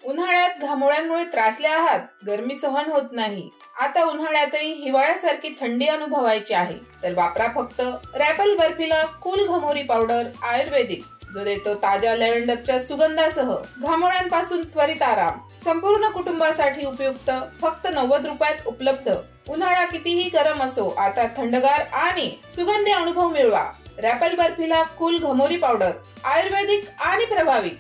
उन्हाळ्यात घामोळ्यांमुळे त्रासले आहात, गरमी सहन होत नाही, आता उन्हाळ्यातही हिवाळ्यासारखी थंडी अनुभवायची आहे, तर वापरा फक्त रॅपल बर्फिला कूल घमोरी पावडर आयुर्वेदिक, जो देतो ताज्या लॅव्हेंडरच्या सुगंधासह घामोळ्यांपासून त्वरित आराम. संपूर्ण कुटुंबासाठी उपयुक्त, फक्त 90 रुपयात उपलब्ध. उन्हाळा कितीही गरम असो, आता थंडगार आणि सुगंधी अनुभव मिळवा. रॅपल बर्फिला कूल घमोरी पावडर आयुर्वेदिक आणि प्रभावी.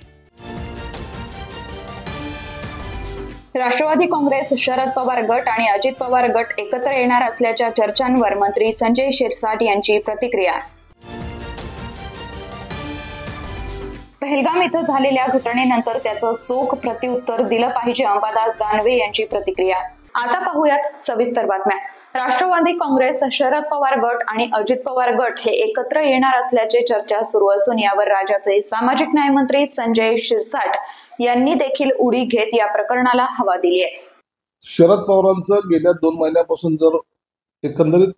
राष्ट्रवादी काँग्रेस, शरद पवार गट आणि अजित पवार गट एकत्र येणार असल्याच्या चर्चांवर मंत्री संजय शिरसाट यांची प्रतिक्रिया. पहलगाम इथं झालेल्या घटनेनंतर त्याचं चोख प्रत्युत्तर दिलं पाहिजे, अंबादास दानवे यांची प्रतिक्रिया. आता पाहूयात सविस्तर बातम्या. राष्ट्रवादी काँग्रेस, शरद पवार गट आणि अजित पवार गट हे एकत्र येणार असल्याची चर्चा सुरू असून यावर राज्याचे सामाजिक न्याय मंत्री संजय शिरसाट यांनी देखील उडी घेत या प्रकरणाला हवा दिली आहे. शरद पवारांचं गेल्या 2 महिन्यापासून जर एकंदरीत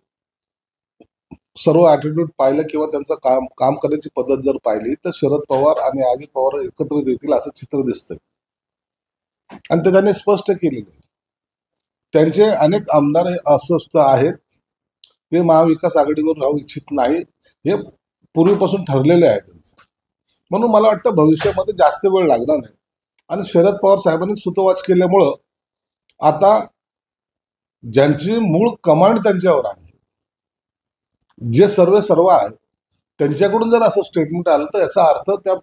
सर्व ॲटिट्यूड पाहिलं किंवा त्यांचं काम करण्याची पद्धत जर पाहिली तर शरद पवार आणि अजित पवार एकत्रित येतील असं चित्र दिसतंय आणि ते त्यांनी स्पष्ट केलेलं आहे. त्यांचे अनेक आमदार अस्वस्थ आहेत, ते महाविकास आघाडीवर राहू इच्छित नाही, हे पूर्वीपासून ठरलेले आहे त्यांचं. म्हणून मला वाटतं भविष्यामध्ये जास्त वेळ लागणार नाही आणि शरद पवार साहेबांनी सुतोवाच केल्यामुळं आता ज्यांची मूळ कमांड त्यांच्यावर आहे, जे सर्व आहे, त्यांच्याकडून जर असं स्टेटमेंट आलं तर याचा अर्थ त्या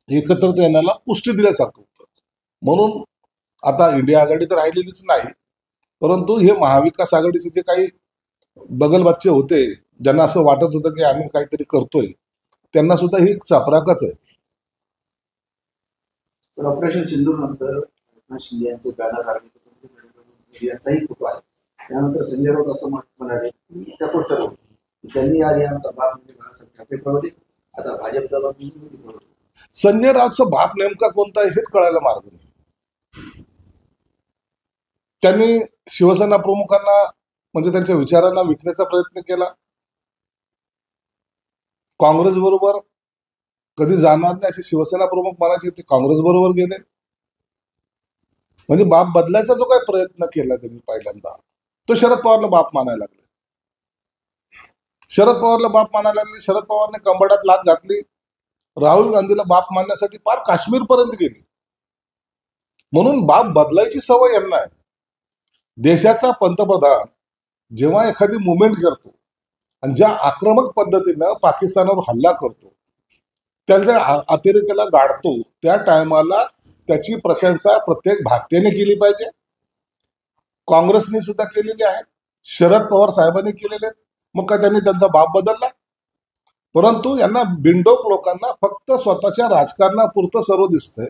एकत्रित येण्याला पुष्टी दिल्यासारखं होतं. म्हणून आता इंडिया आघाडी तर राहिलेलीच नाही, परंतु हे महाविकास आघाडीचे जे काही बगलबच्चे होते, ज्यांना असं वाटत होतं की आम्ही काहीतरी करतोय, त्यांना सुद्धा ही चपराकच आहे. ऑपरेशन सिंधूर नंतर शिंदे यांचे बॅनर लागले, यांचाही फोटो आहे. त्यानंतर संजय राऊत असं म्हणाले त्या पोस्टर त्यांनी आधी आमचा बाप म्हणजे आता भाजपचा बाप. संजय राऊतचा बाप नेमका कोणता आहे हेच कळायला मार्ग नाही. त्यांनी शिवसेना प्रमुखांना म्हणजे त्यांच्या विचारांना विकण्याचा प्रयत्न केला. काँग्रेस बरोबर कधी जाणार नाही असे शिवसेना प्रमुख म्हणायचे, ते काँग्रेस बरोबर गेले. म्हणजे बाप बदलायचा जो काही प्रयत्न केला त्यांनी पहिल्यांदा, तो शरद पवारला बाप मानायला लागले. शरद पवारला बाप मानायला लागले. शरद पवारने कंबरडात लाथ घातली, राहुल गांधीला बाप मानण्यासाठी पार काश्मीर पर्यंत गेली. म्हणून बाप बदलायची सवय यांना आहे. देशाचा पंतप्रधान जेव्हा एखादी मुवमेंट करतो आणि ज्या आक्रमक पद्धतीनं पाकिस्तानावर हल्ला करतो, त्यांच्या अतिरेकाला गाडतो, त्या टायमाला त्याची प्रशंसा प्रत्येक भारतीयाने केली पाहिजे. काँग्रेसने सुद्धा केलेली आहे, शरद पवार साहेबांनी केलेले आहेत. मग काय त्यांनी त्यांचा बाप बदलला? परंतु यांना बिनडोक लोकांना फक्त स्वतःच्या राजकारणापुरतं सर्व दिसतंय.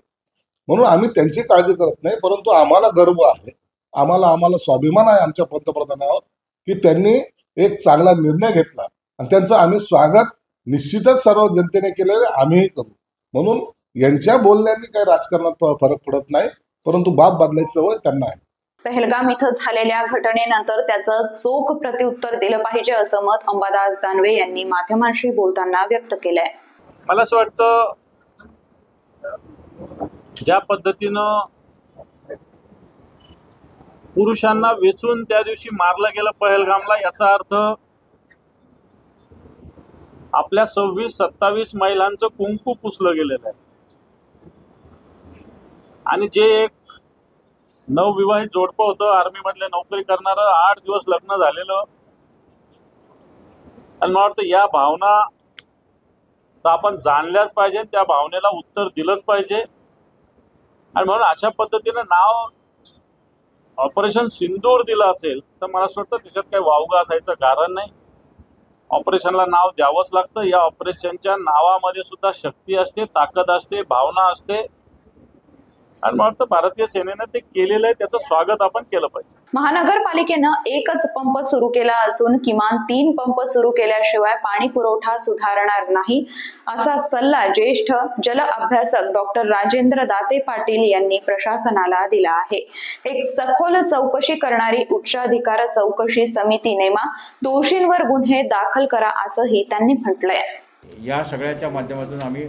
म्हणून आम्ही त्यांची काळजी करत नाही, परंतु आम्हाला गर्व आहे, आम्हाला स्वाभिमान आहे आमच्या पंतप्रधानावर की त्यांनी एक चांगला निर्णय घेतला आणि त्यांचं आम्ही स्वागत निश्चितच सर्व जनतेने केलेलं आम्हीही करू. म्हणून यांच्या बोलण्याने काही राजकारणात फरक पडत नाही, परंतु बाप बदलायची सवय त्यांना आहे. पहलगाम इथं झालेल्या घटनेनंतर त्याचं चोख प्रत्युत्तर दिलं पाहिजे असं मत अंबादास दानवे यांनी माध्यमांशी बोलताना व्यक्त केलंय. मला असं वाटतं ज्या पद्धतीनं पुरुषांना वेचून त्या दिवशी मारलं गेलं पहलगामला, याचा अर्थ आपल्या 26-27 महिलांचं कुंकू पुसलं गेलेलं आहे. आणि जे एक नवविवाहित जोडपं होतं, आर्मी मधले नोकरी करणारं, 8 दिवस लग्न झालेलं, आणि मला वाटतं या भावना तर आपण जाणल्याच पाहिजे, त्या भावनेला उत्तर दिलंच पाहिजे. आणि म्हणून अशा पद्धतीने नाव ऑपरेशन सिंदूर दिलं असेल तर मला असं वाटतं त्याच्यात काही वावगं असायचं कारण नाही. ऑपरेशनला नाव द्यावंच लागतं. या ऑपरेशनच्या नावामध्ये सुद्धा शक्ती असते, ताकद असते, भावना असते. आणि मला वाटतं भारतीय सेनेनं ते केलेलं आहे, त्याचं स्वागत आपण केलं पाहिजे. महानगरपालिकेनं एकच पंप सुरू केला असून किमान 3 पंप सुरू केल्याशिवाय पाणी पुरवठा सुधारणार नाही, असा सल्ला ज्येष्ठ जल अभ्यासक डॉक्टर राजेंद्र दाते पाटील यांनी प्रशासनाला दिला आहे. एक सखोल चौकशी करणारी उच्चाधिकार चौकशी समिती नेमा, दोषींवर गुन्हे दाखल करा, असंही त्यांनी म्हटलंय. या सगळ्याच्या माध्यमातून आम्ही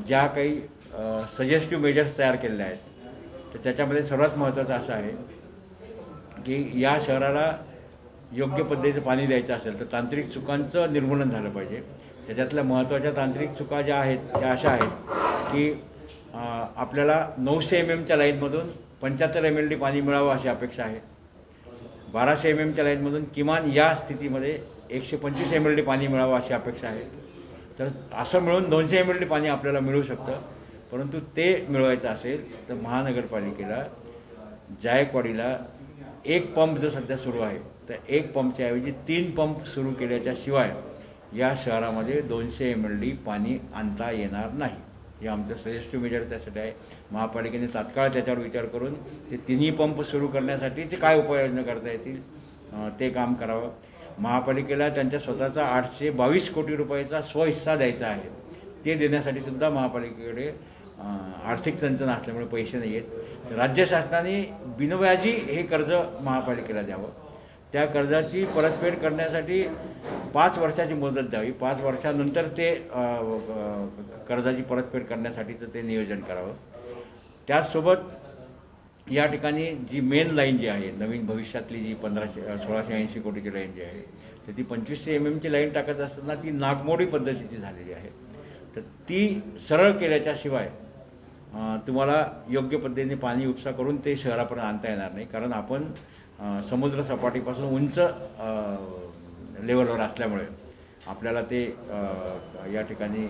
ज्या काही सजेस्टिव्ह मेजर्स तयार केलेले आहेत, तर त्याच्यामध्ये सर्वात महत्त्वाचं असं आहे की या शहराला योग्य पद्धतीचं पाणी द्यायचं असेल तर तांत्रिक चुकांचं निर्मूलन झालं पाहिजे. त्याच्यातल्या महत्त्वाच्या तांत्रिक चुका ज्या आहेत त्या अशा आहेत की आपल्याला 900 mmच्या लाईनमधून 75 mld पाणी मिळावं अशी अपेक्षा आहे. 1200 mmच्या लाईनमधून किमान या स्थितीमध्ये 125 mld पाणी मिळावं अशी अपेक्षा आहे. तर असं मिळून 200 mld पाणी आपल्याला मिळू शकतं. परंतु ते मिळवायचं असेल तर महानगरपालिकेला जायकवाडीला 1 पंप जो सध्या सुरू आहे तर 1 पंपच्या ऐवजी 3 पंप सुरू केल्याच्या शिवाय या शहरामध्ये 200 mld पाणी आणता येणार नाही. हे आमचं सजेस्टिव्ह मेजर त्यासाठी आहे. महापालिकेने तात्काळ त्याच्यावर विचार करून ते 3ही पंप सुरू करण्यासाठी ते काय उपाययोजना करता येतील ते काम करावं. महापालिकेला त्यांच्या स्वतःचा 822 कोटी रुपयाचा स्वहिस्सा द्यायचा आहे. ते देण्यासाठी सुद्धा महापालिकेकडे आर्थिक चंचन असल्यामुळे पैसे नाही आहेत. तर राज्य शासनाने बिनव्याजी हे कर्ज महापालिकेला द्यावं. त्या कर्जाची परतफेड करण्यासाठी 5 वर्षाची मुदत द्यावी. 5 वर्षानंतर ते कर्जाची परतफेड करण्यासाठीचं ते नियोजन करावं. त्याचसोबत या ठिकाणी जी मेन लाईन जी आहे नवीन भविष्यातली जी 1680 कोटीची लाईन जी आहे तर ती 2500 mmची लाईन टाकत असताना ती नागमोडी पद्धतीची झालेली आहे. तर ती सरळ केल्याच्या शिवाय तुम्हाला योग्य पद्धतीने पाणी उपसा करून ते शहरापर्यंत आणता येणार नाही. कारण आपण समुद्र सपाटीपासून उंच लेवलवर असल्यामुळे आपल्याला ते या ठिकाणी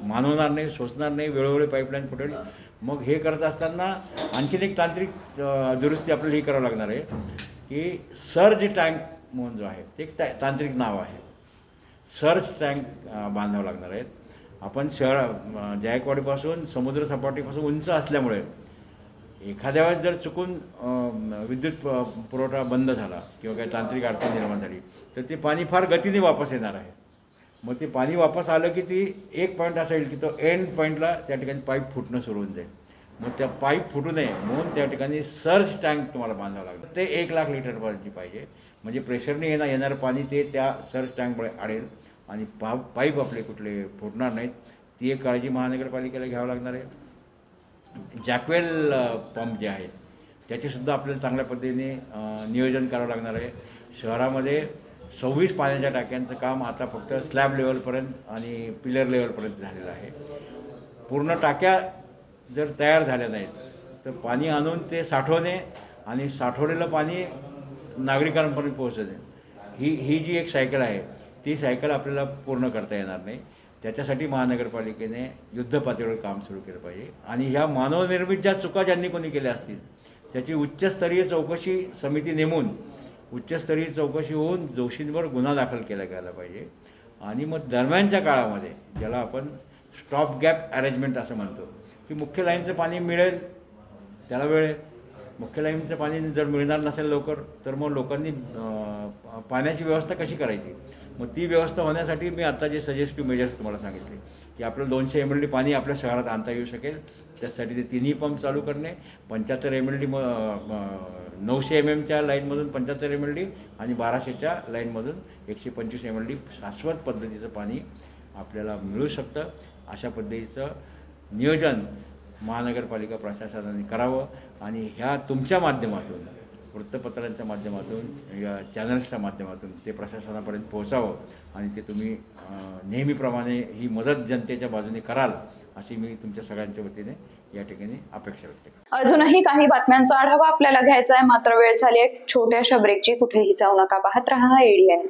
मानवणार नाही, सोसणार नाही. वेळोवेळी पाईपलाईन फुटेल. मग हे करत असताना आणखीन एक तांत्रिक दुरुस्ती आपल्याला ही करावं लागणार आहे की सर्ज टँक म्हणून जो आहे ते एक तांत्रिक नाव आहे. सर्ज टँक बांधावं लागणार आहेत. आपण जायकवाडीपासून समुद्र सपाटीपासून उंच असल्यामुळे एखाद्या वेळेस जर चुकून विद्युत पुरवठा बंद झाला किंवा काही तांत्रिक अडचण निर्माण झाली तर ते पाणी फार गतीने वापस येणार आहे. मग ते पाणी वापस आलं की ती एक पॉईंट असा येईल की तो एंड पॉईंटला त्या ठिकाणी पाईप फुटणं सुरू होऊन जाईल. मग त्या पाईप फुटू नये म्हणून त्या ठिकाणी सर्ज टँक तुम्हाला बांधावं लागतं. ते 1 लाख लिटरपर्यंतची पाहिजे. म्हणजे प्रेशरने येणारं पाणी ते त्या सर्ज टँकमुळे अडेल आणि पाईप आपले कुठले फुटणार नाहीत. ती एक काळजी महानगरपालिकेला घ्यावं लागणार आहे. जॅकवेल पंप जे आहेत त्याचेसुद्धा आपल्याला चांगल्या पद्धतीने नियोजन करावं लागणार आहे. शहरामध्ये 26 पाण्याच्या टाक्यांचं काम आता फक्त स्लॅब लेवलपर्यंत आणि पिलर लेवलपर्यंत झालेलं आहे. पूर्ण टाक्या जर तयार झाल्या नाहीत तर पाणी आणून ते साठवणे आणि साठवलेलं पाणी नागरिकांपर्यंत पोहोचवणे ही जी एक सायकल आहे ती सायकल आपल्याला पूर्ण करता येणार नाही. त्याच्यासाठी महानगरपालिकेने युद्धपातळीवर काम सुरू केलं पाहिजे. आणि ह्या मानवनिर्मित ज्या चुका ज्यांनी कोणी केल्या असतील त्याची उच्चस्तरीय चौकशी समिती नेमून उच्चस्तरीय चौकशी होऊन दोषींवर गुन्हा दाखल केला गेला पाहिजे. आणि मग दरम्यानच्या काळामध्ये ज्याला आपण स्टॉप गॅप अरेंजमेंट असं म्हणतो की मुख्य लाईनचं पाणी मिळेल त्याला वेळ आहे. मुख्य लाईनचं पाणी जर मिळणार नसेल लवकर तर मग लोकांनी पाण्याची व्यवस्था कशी करायची. मग ती व्यवस्था होण्यासाठी मी आता जे सजेस्टिव्ह मेजर्स तुम्हाला सांगितले की आपल्याला 200 mld पाणी आपल्या शहरात आणता येऊ शकेल. त्यासाठी ते 3ही पंप चालू करणे, 75 mld 900 mmच्या लाईनमधून 75 mld आणि 1200च्या लाईनमधून 125 mld शाश्वत पद्धतीचं पाणी आपल्याला मिळू शकतं. अशा पद्धतीचं नियोजन महानगरपालिका प्रशासनाने करावं. आणि ह्या तुमच्या माध्यमातून वृत्तपत्रांच्या माध्यमातून या चॅनल्सच्या माध्यमातून ते प्रशासनापर्यंत पोहोचावं आणि ते तुम्ही नेहमीप्रमाणे ही मदत जनतेच्या बाजूने कराल अशी मी तुमच्या सगळ्यांच्या वतीने या ठिकाणी अपेक्षा व्यक्त करतो. अजूनही काही बातम्यांचा आढावा आपल्याला घ्यायचा आहे, मात्र वेळ झाली एक छोट्याशा ब्रेकची. कुठेही जाऊ नका, पाहत रहा ADN.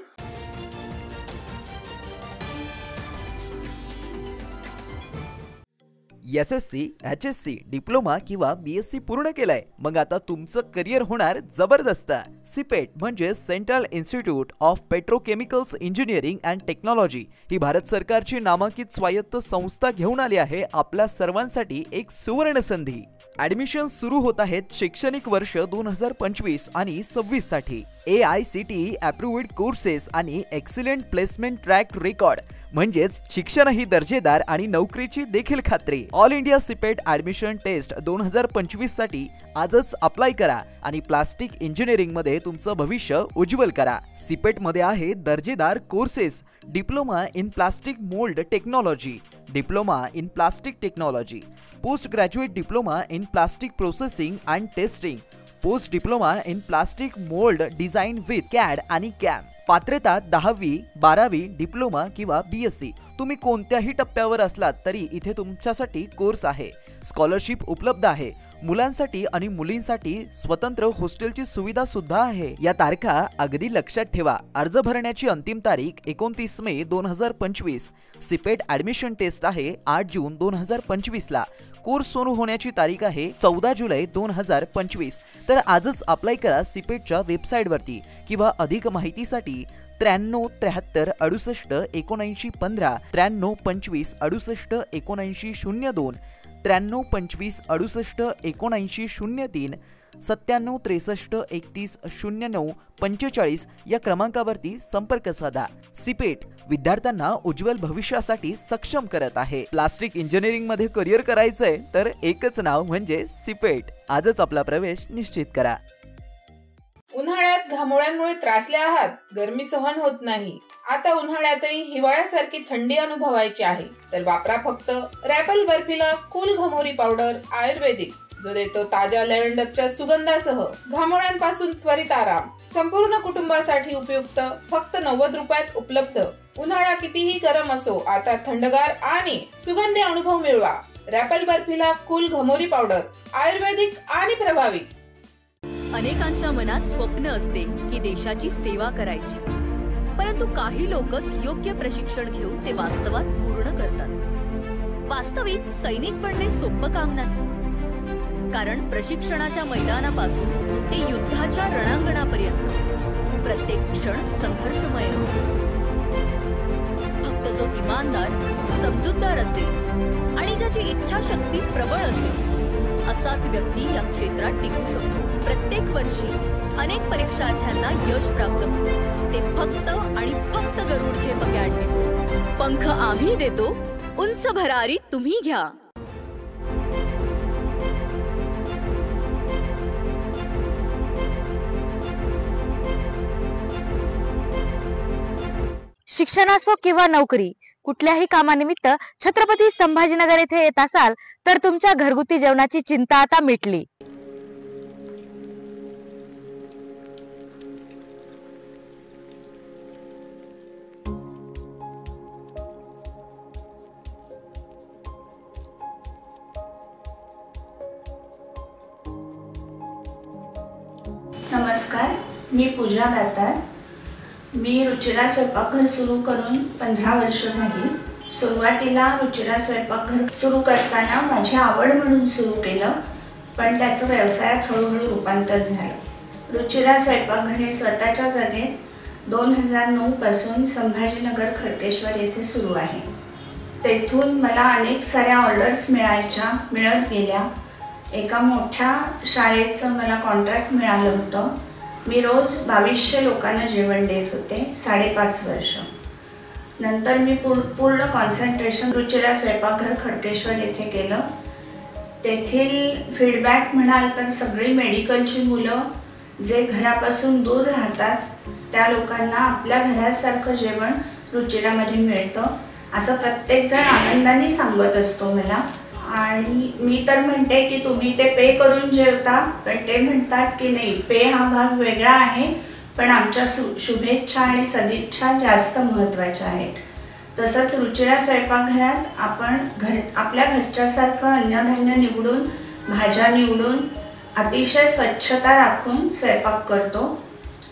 SSC, HSC, डिप्लोमा किंवा BSc पूर्ण केलाय मग आता तुमचं करिअर होणार जबरदस्त. सिपेट म्हणजे central institute of petrochemicals engineering and technology ही भारत सरकारची नामांकित स्वायत्त संस्था घेऊन आली आहे आपल्या सर्वांसाठी एक सुवर्ण संधी. ॲडमिशन सुरू होत आहेत शैक्षणिक वर्ष 2025 आणि 26 साठी. AICTE अप्रूव्ड कोर्सेस आणि एक्सिलेंट प्लेसमेंट ट्रॅक रेकॉर्ड म्हणजेच शिक्षणही दर्जेदार आणि नोकरीची देखील खात्री. All India CIPET admission test 2025 साठी आजच अप्लाय करा आणि प्लास्टिक इंजिनिअरिंग मध्ये तुमचं भविष्य उज्ज्वल करा. सिपेट मध्ये आहे दर्जेदार courses, diploma in plastic mould technology, diploma in plastic technology, post graduate diploma in plastic processing and testing, post diploma in plastic mould design with CAD आणि कॅम. पात्रता 10वी, 12वी, डिप्लोमा किंवा BSc. तुम्ही कोणत्याही टप्प्यावर असलात तरी इथे तुमच्यासाठी कोर्स आहे. स्कॉलरशिप उपलब्ध आहे. मुलांसाठी आणि मुलींसाठी स्वतंत्र हॉस्टेलची सुविधा सुद्धा आहे. या तारखा अगदी लक्षात ठेवा. अर्ज भरण्याची अंतिम तारीख 29 मे 2025. सिपेट ॲडमिशन टेस्ट आहे 8 जून 2025 ला. कोर्स सुरू होण्याची तारीख आहे 14 जुलै 2025. तर आजच अप्लाय करा सिपेटच्या वेबसाईटवरती किंवा अधिक माहितीसाठी 93 73 68 79 15, 93 25 68 79 02, 93 25 68 79 03, 97 63 31 09 45 या क्रमांकावरती संपर्क साधा. सिपेट विद्यार्थ्यांना उज्ज्वल भविष्यासाठी सक्षम करत आहे. प्लास्टिक इंजिनिअरिंग मध्ये करिअर करायचंय तर एकच नाव म्हणजे सिपेट. आजच आपला प्रवेश निश्चित करा. उन्हाळ्यात घामोळ्यांमुळे त्रासले आहात, गरमी सहन होत नाही. आता उन्हाळ्यातही हिवाळ्यासारखी थंडी अनुभवायची आहे तर वापरा फक्त रॅपल बर्फिला कूल घमोरी पावडर आयुर्वेदिक, जो देतो ताज्या लॅव्हेंडरच्या सुगंधासह घामोळ्यांपासून त्वरित आराम. संपूर्ण कुटुंबासाठी उपयुक्त, फक्त 90 रुपयात उपलब्ध. उन्हाळा कितीही गरम असो, आता थंडगार आणि सुगंधी अनुभव मिळवा. रॅपल बर्फिला कूल घमोरी पावडर आयुर्वेदिक आणि प्रभावी. अनेकांच्या मनात स्वप्न असते की देशाची सेवा करायची, परंतु काही लोकच योग्य प्रशिक्षण घेऊन ते वास्तवात पूर्ण करतात. वास्तविक सैनिक बनणे सोपं काम नाही, कारण प्रशिक्षणाच्या मैदानापासून ते युद्धाच्या रणांगणापर्यंत प्रत्येक क्षण संघर्षमय असतो. फक्त जो इमानदार, समजूतदार असेल आणि ज्याची इच्छाशक्ती प्रबळ असेल असाच व्यक्ती या क्षेत्रात टिकू शकतो. प्रत्येक वर्षी अनेक परीक्षार्थ्यांना यश प्राप्त होते, ते फक्त आणि फक्त गरुडचे अकॅडमी. पंख आम्ही देतो, उंच भरारी तुम्ही घ्या. शिक्षण असो किंवा नोकरी, कुठल्याही कामानिमित्त छत्रपती संभाजीनगर येथे येत असाल तर तुमच्या घरगुती जेवणाची चिंता आता मिटली. नमस्कार, मी पूजा दातार. मी रुचिरा स्वयंपाकघर सुरू करून 15 वर्ष झाली. सुरुवातीला रुचिरा स्वयंपाकघर सुरू करताना माझी आवड म्हणून सुरू केलं, पण त्याचं व्यवसायात हळूहळू रूपांतर झालं. रुचिरा स्वयंपाकघर हे स्वतःच्या जागेत 2009 पासून संभाजीनगर खडकेश्वर येथे सुरू आहे. तेथून मला अनेक साऱ्या ऑर्डर्स मिळत गेल्या. एका मोठ्या शाळेचं मला कॉन्ट्रॅक्ट मिळालं होतं. मी रोज 2200 लोकांना जेवण देत होते 5.5 वर्ष. नंतर मी पूर्ण कॉन्सन्ट्रेशन रुचिरा स्वयंपाकघर खडकेश्वर येथे केलं. तेथील फीडबॅक म्हणाल तर सगळी मेडिकलची मुलं जे घरापासून दूर राहतात त्या लोकांना आपल्या घरासारखं जेवण रुचिरामध्ये मिळतं असं प्रत्येकजण आनंदाने सांगत असतो मला. आणि मी तर म्हणते की तुम्ही ते पे करून जेवता, पण ते म्हणतात की नाही, पे हा भाग वेगळा आहे, पण आमच्या शुभेच्छा आणि सदिच्छा जास्त महत्त्वाच्या आहेत. तसंच रुचिरा स्वयंपाकघरात आपण आपल्या घरच्यासारखं अन्नधान्य निवडून, भाज्या निवडून, अतिशय स्वच्छता राखून स्वयंपाक करतो.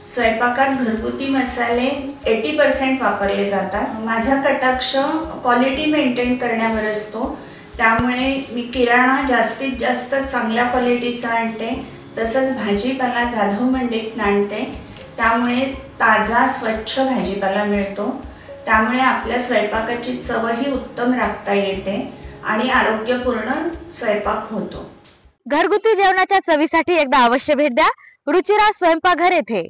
स्वयंपाकात घरगुती मसाले 80% वापरले जातात. माझा कटाक्ष क्वालिटी मेंटेन करण्यावर असतो, त्यामुळे मी किराणा जास्तीत जास्त चांगल्या क्वालिटीचा आणते. तसंच भाजीपाला जाधव मंडईतून आणते, त्यामुळे ताजा स्वच्छ भाजीपाला मिळतो. त्यामुळे आपल्या स्वयंपाकाची चवही उत्तम राखता येते आणि आरोग्यपूर्ण स्वयंपाक होतो. घरगुती जेवणाच्या चवीसाठी एकदा अवश्य भेट द्या रुचिरा स्वयंपाकघर येथे।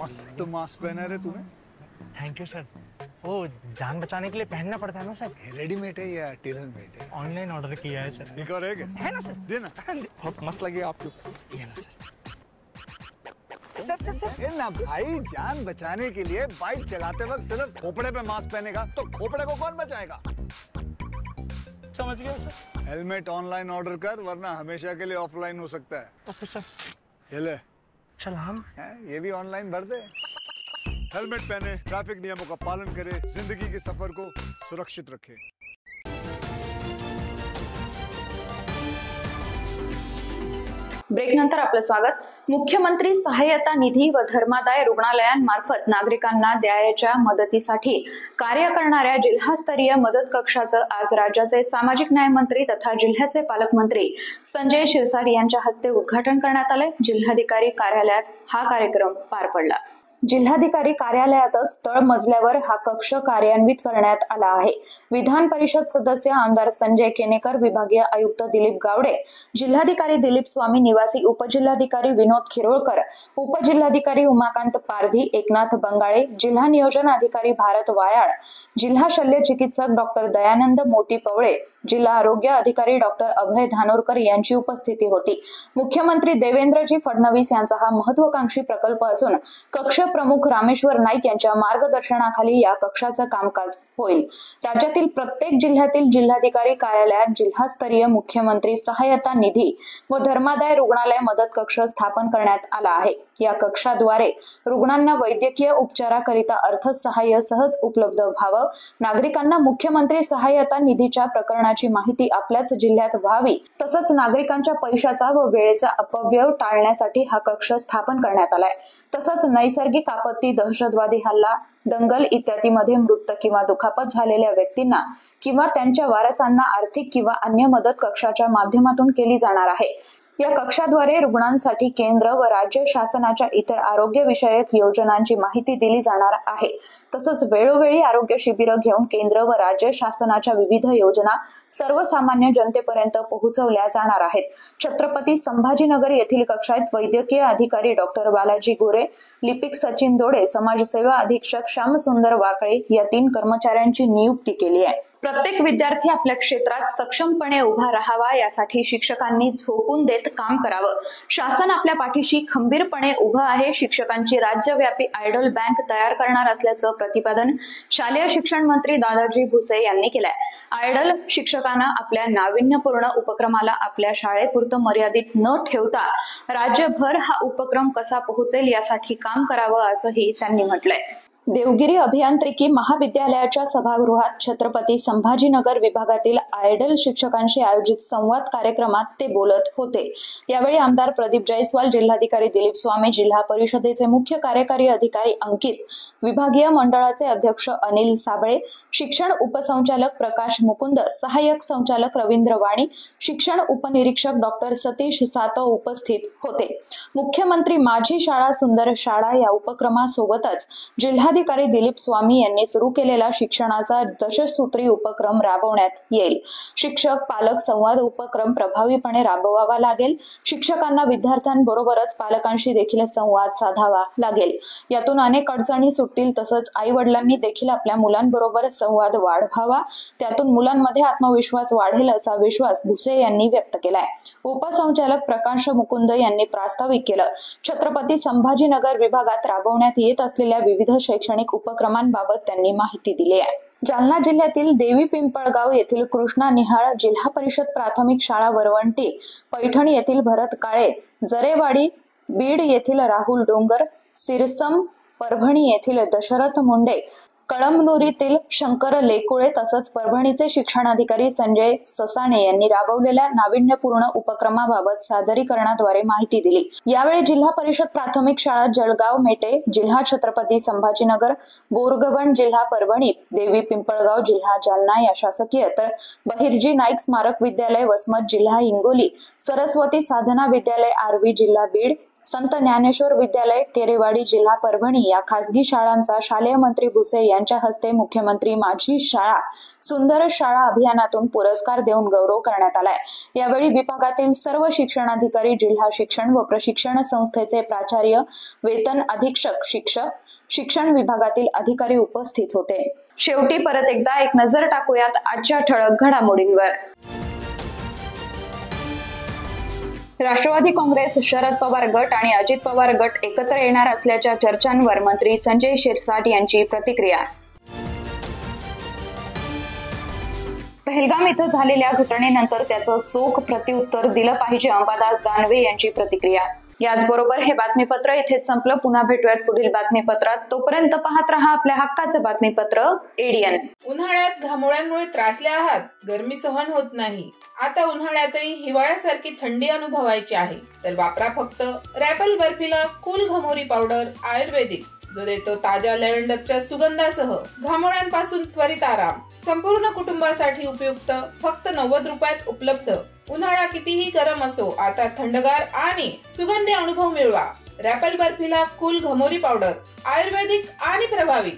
मस्त मास्क पहना रे तूने। Thank you sir. वो जान बचाने के लिए पहनना पड़ता है ना सर। रेडीमेड है या टेलर मेड है? ऑनलाइन ऑर्डर किया है सर। एक और है ना सर? देना। बहुत मस्त लगे आपको। ये ना सर। सर ना भाई, जान बचाने के लिए बाइक चलाते वक्त सिर्फ खोपड़े पे मास्क पहनेगा तो खोपड़े को कौन बचाएगा? समझ गया सर। हेलमेट ऑनलाइन ऑर्डर कर, वरना हमेशा के लिए ऑफलाइन हो सकता है। Okay sir. ये ले सलाम। ये भी ऑनलाइन भर दे। हेलमेट पहने, ट्रैफिक नियमों का पालन करे, जिंदगी के सफर को सुरक्षित रखे। ब्रेक नंतर आपलं स्वागत। मुख्यमंत्री सहाय्यता निधी व धर्मादाय रुग्णालयांमार्फत नागरिकांना द्यायच्या मदतीसाठी कार्य करणाऱ्या जिल्हास्तरीय मदत कक्षाचं आज राज्याचे सामाजिक न्याय मंत्री तथा जिल्ह्याचे पालकमंत्री संजय शिरसाट यांच्या हस्ते उद्घाटन करण्यात आले। जिल्हाधिकारी कार्यालयात हा कार्यक्रम पार पडला। जिल्हाधिकारी कार्यालयातच तळमजल्यावर हा कक्ष कार्यान्वित करण्यात आला आहे। विधान परिषद सदस्य आमदार संजय केनेकर, विभागीय आयुक्त दिलीप गावडे, जिल्हाधिकारी दिलीप स्वामी, निवासी उपजिल्हाधिकारी विनोद खिरोळकर, उपजिल्हाधिकारी उमाकांत पारधी, एकनाथ बंगाळे, जिल्हा नियोजन अधिकारी भारत वायाळ, जिल्हा शल्य चिकित्सक डॉक्टर दयानंद मोती पवळे, जिल्हा आरोग्य अधिकारी डॉक्टर अभय धानोरकर यांची उपस्थिती होती। मुख्यमंत्री देवेंद्रजी फडणवीस यांचा हा महत्वाकांक्षी प्रकल्प असून कक्ष प्रमुख रामेश्वर नाईक यांच्या मार्गदर्शनाखाली या कक्षाचं कामकाज होईल। राज्यातील प्रत्येक जिल्ह्यातील जिल्हाधिकारी कार्यालयात जिल्हास्तरीय मुख्यमंत्री सहाय्यता निधी व धर्मादाय रुग्णालय मदत कक्ष स्थापन करण्यात आला आहे। या कक्षाद्वारे रुग्णांना वैद्यकीय उपचाराकरिता अर्थसहाय्य सहज उपलब्ध व्हावं, नागरिकांना मुख्यमंत्री सहाय्यता निधीच्या प्रकरणाची माहिती आपल्याच जिल्ह्यात व्हावी, तसंच नागरिकांच्या पैशाचा व वेळेचा अपव्यय टाळण्यासाठी हा कक्ष स्थापन करण्यात आलाय। तसंच नैसर्गिक आपत्ती, दहशतवादी हल्ला, दंगल इत्यादीमध्ये मृत किंवा दुखापत झालेल्या व्यक्तींना किंवा त्यांच्या वारसांना आर्थिक किंवा अन्य मदत कक्षाच्या माध्यमातून केली जाणार आहे। या कक्षाद्वारे रुग्णांसाठी केंद्र व राज्य शासनाच्या इतर आरोग्य विषयक योजनांची माहिती दिली जाणार आहे। तसंच वेळोवेळी आरोग्य शिबिरं घेऊन केंद्र व राज्य शासनाच्या विविध योजना सर्वसामान्य जनतेपर्यंत पोहोचवल्या जाणार आहेत। छत्रपती संभाजीनगर येथील कक्षात वैद्यकीय अधिकारी डॉक्टर बालाजी गोरे, लिपिक सचिन दोडे, समाजसेवा अधीक्षक श्यामसुंदर वाकळे या 3 कर्मचाऱ्यांची नियुक्ती केली आहे। प्रत्येक विद्यार्थी आपल्या क्षेत्रात सक्षमपणे उभा राहावा यासाठी शिक्षकांनी झोकून देत काम करावं। शासन आपल्या पाठीशी खंबीरपणे उभं आहे। शिक्षकांची राज्यव्यापी आयडल बँक तयार करणार असल्याचं प्रतिपादन शालेय शिक्षण मंत्री दादाजी भुसे यांनी केलंय। आयडल शिक्षकांना आपल्या नाविन्यपूर्ण उपक्रमाला आपल्या शाळेपुरतं मर्यादित न ठेवता राज्यभर हा उपक्रम कसा पोहोचेल यासाठी काम करावं असंही त्यांनी म्हटलंय। देवगिरी अभियांत्रिकी महाविद्यालयाच्या सभागृहात छत्रपती संभाजीनगर विभागातील आयडल शिक्षकांशी आयोजित संवाद कार्यक्रमात ते बोलत होते। यावेळी आमदार प्रदीप जयस्वाल, जिल्हाधिकारी दिलीप स्वामी, जिल्हा परिषदेचे मुख्य कार्यकारी अधिकारी अंकित, विभागीय मंडळाचे अध्यक्ष अनिल साबळे, शिक्षण उपसंचालक प्रकाश मुकुंद, सहाय्यक संचालक रवींद्र वाणी, शिक्षण उपनिरीक्षक डॉक्टर सतीश सातव उपस्थित होते। मुख्यमंत्री माझी शाळा सुंदर शाळा या उपक्रमासोबतच जिल्हाधिकारी दिलीप स्वामी यांनी सुरू केलेला शिक्षणाचा दशसूत्री उपक्रम राबवण्यात येईल। शिक्षक पालक संवाद उपक्रम प्रभावीपणे राबवावा लागेल। शिक्षकांना विद्यार्थ्यांबरोबरच पालकांशी देखील संवाद साधावा लागेल। यातून अनेक अडचणी सुटतील। तसंच आई वडिलांनी देखील आपल्या मुलांबरोबर संवाद वाढवावा, त्यातून मुलांमध्ये आत्मविश्वास वाढेल असा विश्वास भुसे यांनी व्यक्त केलाय। उपसंचालक प्रकाश मुकुंद यांनी प्रास्ताविक केलं। छत्रपती संभाजीनगर विभागात राबवण्यात येत असलेल्या विविध शैक्षणिक उपक्रमांबाबत त्यांनी माहिती दिली आहे। जालना जिल्ह्यातील देवी पिंपळगाव येथील कृष्णा निहाळ जिल्हा परिषद प्राथमिक शाळा वरवंटी, पैठण येथील भरत काळे, जरेवाडी, बीड येथील राहुल डोंगर, सिरसम, परभणी येथील दशरथ मुंडे, कळमनुरीतील शंकर लेकुळे तसंच परभणीचे शिक्षणाधिकारी संजय ससाणे यांनी राबवलेल्या नाविन्यपूर्ण उपक्रमाबाबत सादरीकरणाद्वारे माहिती दिली। यावेळी जिल्हा परिषद प्राथमिक शाळा जळगाव मेटे, जिल्हा छत्रपती संभाजीनगर, बोरगव्हाण जिल्हा परभणी, देवी पिंपळगाव जिल्हा जालना या शासकीय, तर बहिर्जी नाईक स्मारक विद्यालय वसमत जिल्हा हिंगोली, सरस्वती साधना विद्यालय आर्वी जिल्हा बीड, संत ज्ञानेश्वर विद्यालय, टेरेवाडी, जिल्हा परभणी या खासगी शाळांचा शालेय मंत्री भुसे यांच्या हस्ते मुख्यमंत्री माझी शाळा सुंदर शाळा अभियानातून पुरस्कार देऊन गौरव करण्यात आलाय। यावेळी विभागातील सर्व शिक्षणाधिकारी, जिल्हा शिक्षण व प्रशिक्षण संस्थेचे प्राचार्य, वेतन अधीक्षक, शिक्षक, शिक्षण विभागातील अधिकारी उपस्थित होते। शेवटी परत एकदा एक नजर टाकूयात आजच्या ठळक घडामोडींवर। राष्ट्रवादी काँग्रेस, शरद पवार गट आणि अजित पवार गट एकत्र येणार असल्याच्या चर्चांवर मंत्री संजय शिरसाट यांची प्रतिक्रिया। पहलगाम इथं झालेल्या घटनेनंतर त्याचं चोख प्रत्युत्तर दिलं पाहिजे, अंबादास दानवे यांची प्रतिक्रिया। याचबरोबर हे बातमीपत्र इथेच संपलं। पुन्हा भेटूयात पुढील बातमीपत्रात। तोपर्यंत पाहत रहा आपल्या हक्काचं बातमीपत्र एडीएन। उन्हाळ्यात घामोळ्यांमुळे त्रासले आहात, गरमी सहन होत नाही, आता उन्हाळ्यातही हिवाळ्यासारखी थंडी अनुभवायची आहे, तर वापरा फक्त रॅपल बर्फीला कूल घमोरी पावडर आयुर्वेदिक, जो देतो ताज्या लॅव्हेंडरच्या सुगंधासह घामोळ्यांपासून त्वरित आराम। संपूर्ण कुटुंबासाठी उपयुक्त, फक्त 90 रुपयात उपलब्ध। उन्हाळा कितीही गरम असो, आता थंडगार आणि सुगंधी अनुभव मिळवा। रॅपल बर्फीला कूल घमोरी पावडर आयुर्वेदिक आणि प्रभावी।